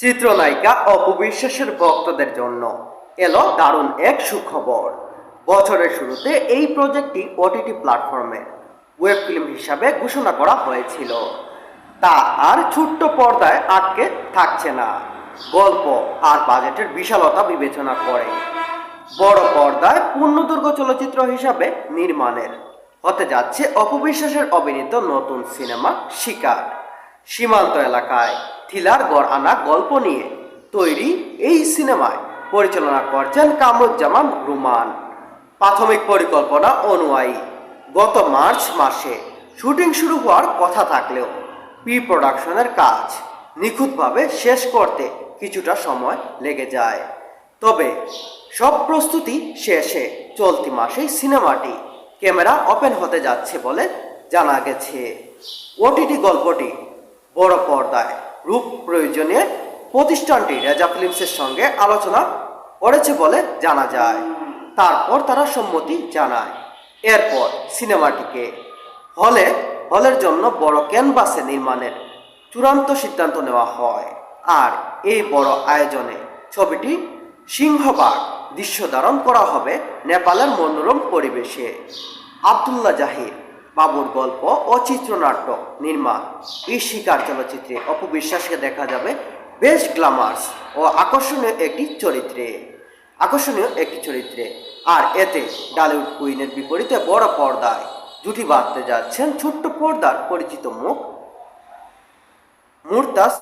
চিত্রনায়িকা অপু বিশ্বাসের ভক্তদের জন্য এলো দারুণ এক সুখবর। বছরের শুরুতে এই প্রজেক্টটি ওটিটি প্ল্যাটফর্মে ওয়েব ফিল্ম হিসাবে ঘোষণা করা হয়েছিল। তা আর ছোট্ট পর্দায় আটকে থাকছে না। গল্প আর বাজেটের বিশালতা বিবেচনা করে বড় পর্দায় পূর্ণদৈর্ঘ্য চলচ্চিত্র হিসাবে নির্মাণের হতে যাচ্ছে অপু বিশ্বাসের অভিনীত নতুন সিনেমা শিকার। সীমান্ত এলাকায় থ্রিলার গড় আনা গল্প নিয়ে তৈরি এই সিনেমায় পরিচালনা করছেন কামরুজ্জামান রুমান। প্রাথমিক পরিকল্পনা অনুযায়ী গত মার্চ মাসে শুটিং শুরু হওয়ার কথা থাকলেও প্রি প্রোডাকশনের কাজ নিখুঁতভাবে শেষ করতে কিছুটা সময় লেগে যায়। তবে সব প্রস্তুতি শেষে চলতি মাসেই সিনেমাটি ক্যামেরা ওপেন হতে যাচ্ছে বলে জানা গেছে। ওটিটি গল্পটি বড় পর্দায় রূপ প্রয়োজনে প্রতিষ্ঠানটি রেজা ফিল্মসের সঙ্গে আলোচনা করেছে বলে জানা যায়। তারপর তারা সম্মতি জানায়। এরপর সিনেমাটিকে হলের জন্য বড় ক্যানভাসে নির্মাণের চূড়ান্ত সিদ্ধান্ত নেওয়া হয়। আর এই বড় আয়োজনে ছবিটি সিংহভাগ দৃশ্য ধারণ করা হবে নেপালের মনোরম পরিবেশে। আব্দুল্লাহ জাহির বাবুর গল্প ও চিত্রনাট্য নির্মাণ এই শিকার চলচ্চিত্রে অপু বিশ্বাসকে দেখা যাবে বেশ গ্ল্যামার্স ও আকর্ষণীয় একটি চরিত্রে। আর এতে ডালিউড কুইনের বিপরীতে বড় পর্দায় জুটি বাঁধতে যাচ্ছেন ছোট্ট পর্দার পরিচিত মুখ মুরতাজ